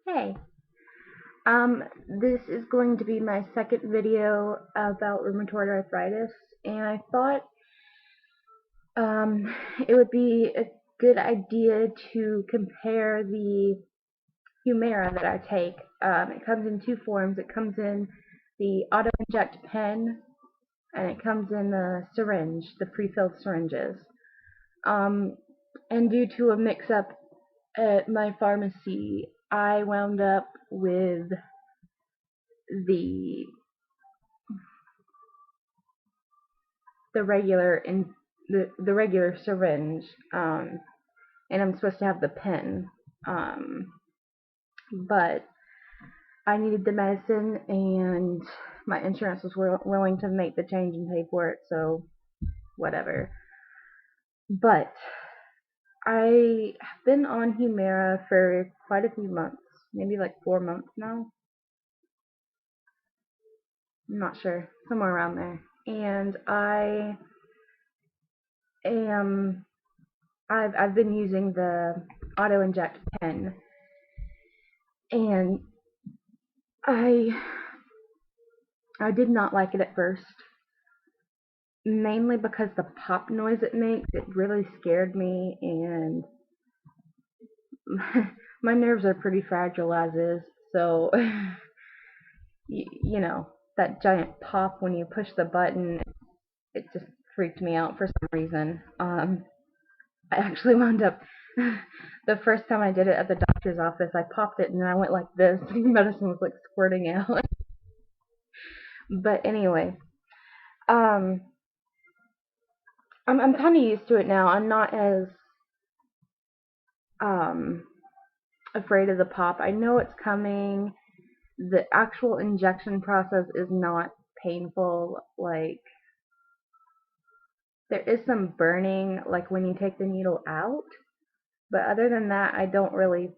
Hey, this is going to be my second video about rheumatoid arthritis, and I thought it would be a good idea to compare the Humira that I take. It comes in two forms. It comes in the Autoinject pen, and it comes in the syringe, the prefilled syringes. And due to a mix-up at my pharmacy, I wound up with the the regular in the regular syringe, and I'm supposed to have the pen, but I needed the medicine, and my insurance was willing to make the change and pay for it, so whatever. But I have been on Humira for quite a few months, maybe like 4 months now. I'm not sure, somewhere around there. And am I've been using the Autoinject pen, and I I did not like it at first, mainly because the pop noise it makes, it really scared me, and my nerves are pretty fragile as is, so you know, that giant pop when you push the button, it just freaked me out for some reason. I actually wound up the first time I did it at the doctor's office, I popped it and I went like this. Medicine was like squirting out. But anyway, um, I'm kind of used to it now. I'm not as um, afraid of the pop. I know it's coming. The actual injection process is not painful. Like, there is some burning, like when you take the needle out. But other than that, I don't really.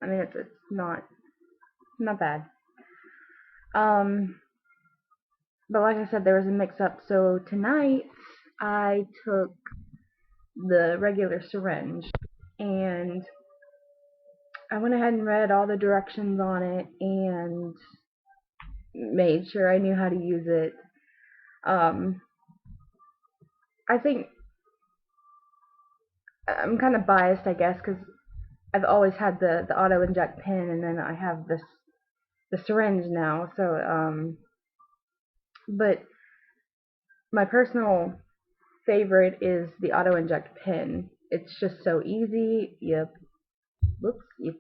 I mean, it's not bad. Um, but like I said, there was a mix-up. So tonight I took the regular syringe, and I went ahead and read all the directions on it and made sure I knew how to use it. Um, I think I'm kind of biased, I guess, because I've always had the auto inject pen, and then I have the syringe now. So, but my personal favorite is the auto inject pen. It's just so easy. You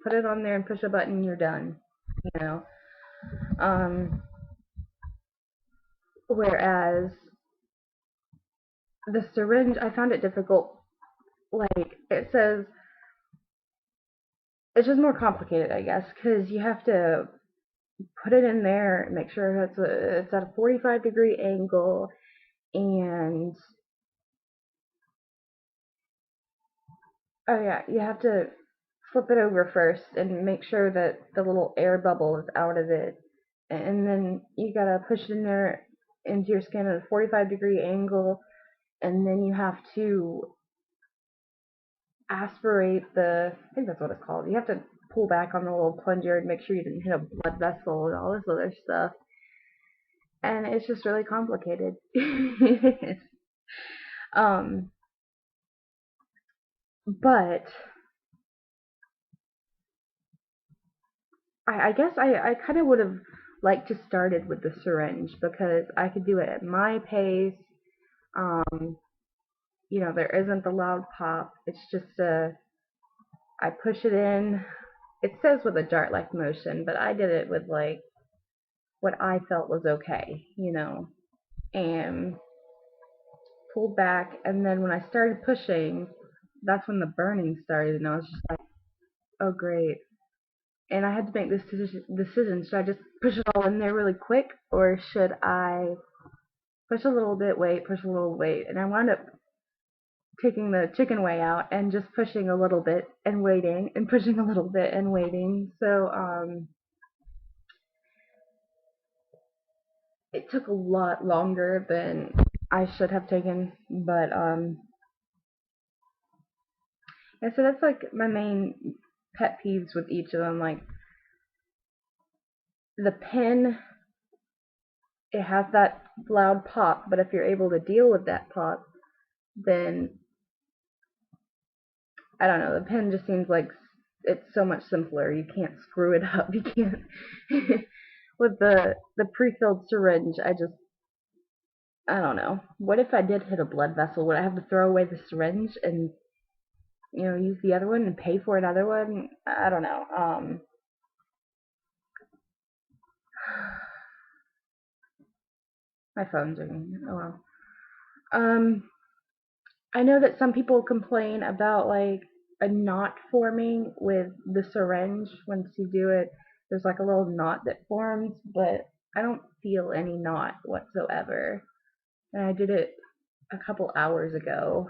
put it on there and push a button, you're done. You know. Um, Whereas the syringe, I found it difficult. Like, it says it's just more complicated, I guess, because you have to put it in there, make sure it's at a 45-degree angle, and oh yeah, you have to flip it over first and make sure that the little air bubble is out of it, and then you gotta push it in there into your skin at a 45-degree angle, and then you have to aspirate I think that's what it's called. You have to pull back on the little plunger and make sure you didn't hit a blood vessel and all this other stuff. And it's just really complicated. um, but I guess I kind of would have liked to started with the syringe because I could do it at my pace. Um, there isn't the loud pop. It's just I push it in. It says with a dart-like motion, but I did it with like what I felt was okay, and pulled back. And then when I started pushing, that's when the burning started, and I was just like, oh great. And I had to make this decision. Should I just push it all in there really quick, or should I push a little bit, wait, push a little, wait? And I wound up taking the chicken way out and just pushing a little bit and waiting, and pushing a little bit and waiting. So it took a lot longer than I should have taken, but and so that's like my main pet peeves with each of them. Like the pen, it has that loud pop, but if you're able to deal with that pop, then I don't know, the pen just seems like it's so much simpler. You can't screw it up. You can't with the pre-filled syringe. I don't know. What if I did hit a blood vessel? Would I have to throw away the syringe and use the other one and pay for another one? I don't know. My phone's ringing. Oh well. I know that some people complain about like a knot forming with the syringe once you do it. There's like a little knot that forms, but I don't feel any knot whatsoever. And I did it a couple hours ago.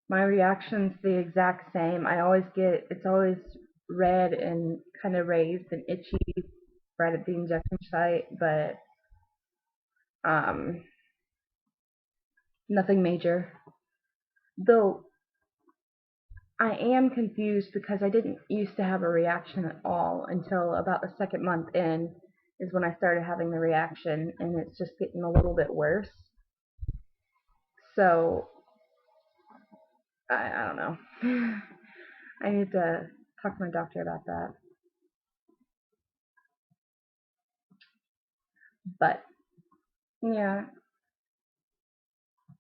My reaction's the exact same. It's always red and kind of raised and itchy right at the injection site, but nothing major. Though I am confused because I didn't used to have a reaction at all until about the second month in is when I started having the reaction, and it's just getting a little bit worse. So I don't know. I need to talk to my doctor about that. But yeah,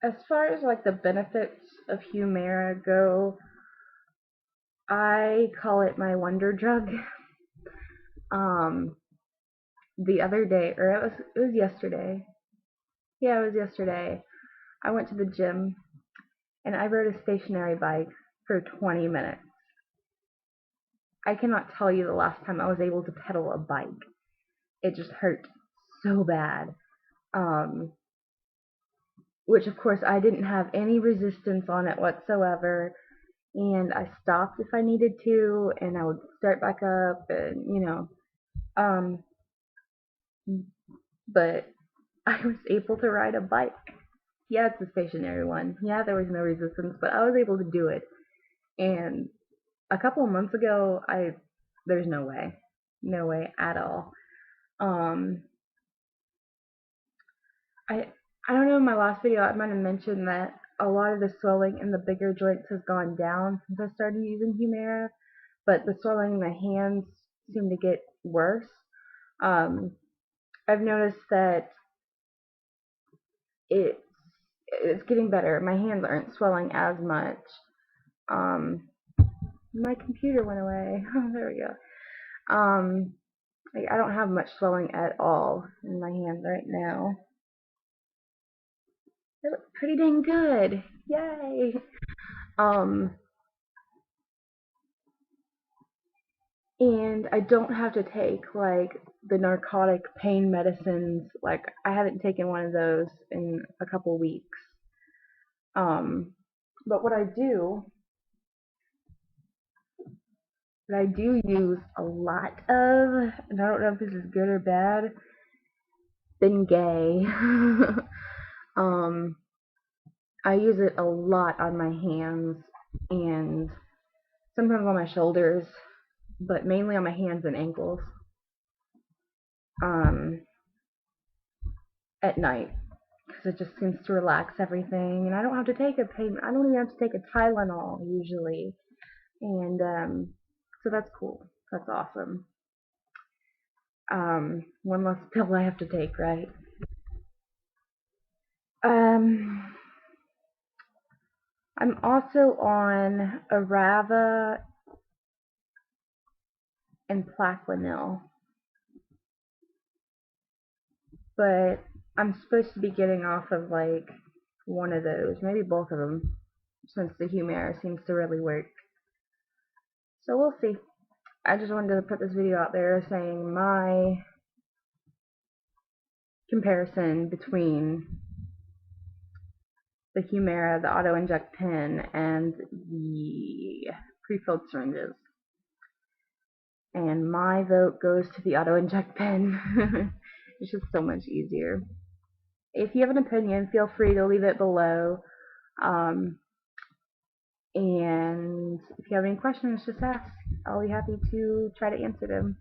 as far as like the benefits of Humira go, I call it my wonder drug. The other day, or it was yesterday. Yeah, it was yesterday. I went to the gym and I rode a stationary bike for 20 minutes. I cannot tell you the last time I was able to pedal a bike. It just hurt so bad. Which of course I didn't have any resistance on it whatsoever, and I stopped if I needed to, and I would start back up, and but I was able to ride a bike. Yeah, it's a stationary one. Yeah, there was no resistance, but I was able to do it. And a couple of months ago, there's no way at all. I I don't know. In my last video, I might have mentioned that a lot of the swelling in the bigger joints has gone down since I started using Humira, but the swelling in my hands seemed to get worse. Um, I've noticed that it's it's getting better. My hands aren't swelling as much. Um, my computer went away. Oh, there we go. Like I don't have much swelling at all in my hands right now. They look pretty dang good. Yay! Um, and I don't have to take like the narcotic pain medicines. Like I haven't taken one of those in a couple weeks. But what I do use a lot of, and I don't know if this is good or bad, Bengay. um, I use it a lot on my hands and sometimes on my shoulders, but mainly on my hands and ankles. At night, because it just seems to relax everything, and I don't have to take a pain. I don't even have to take a Tylenol usually, and so that's cool. That's awesome. One less pill I have to take, right? Um, I'm also on Arava and Plaquenil, but I'm supposed to be getting off of like one of those, maybe both of them, since the Humira seems to really work. So we'll see. I just wanted to put this video out there saying my comparison between the Humira, the Autoinject pen, and the prefilled syringes. And my vote goes to the Autoinject pen. It's just so much easier. If you have an opinion, feel free to leave it below. And if you have any questions, just ask. I'll be happy to try to answer them.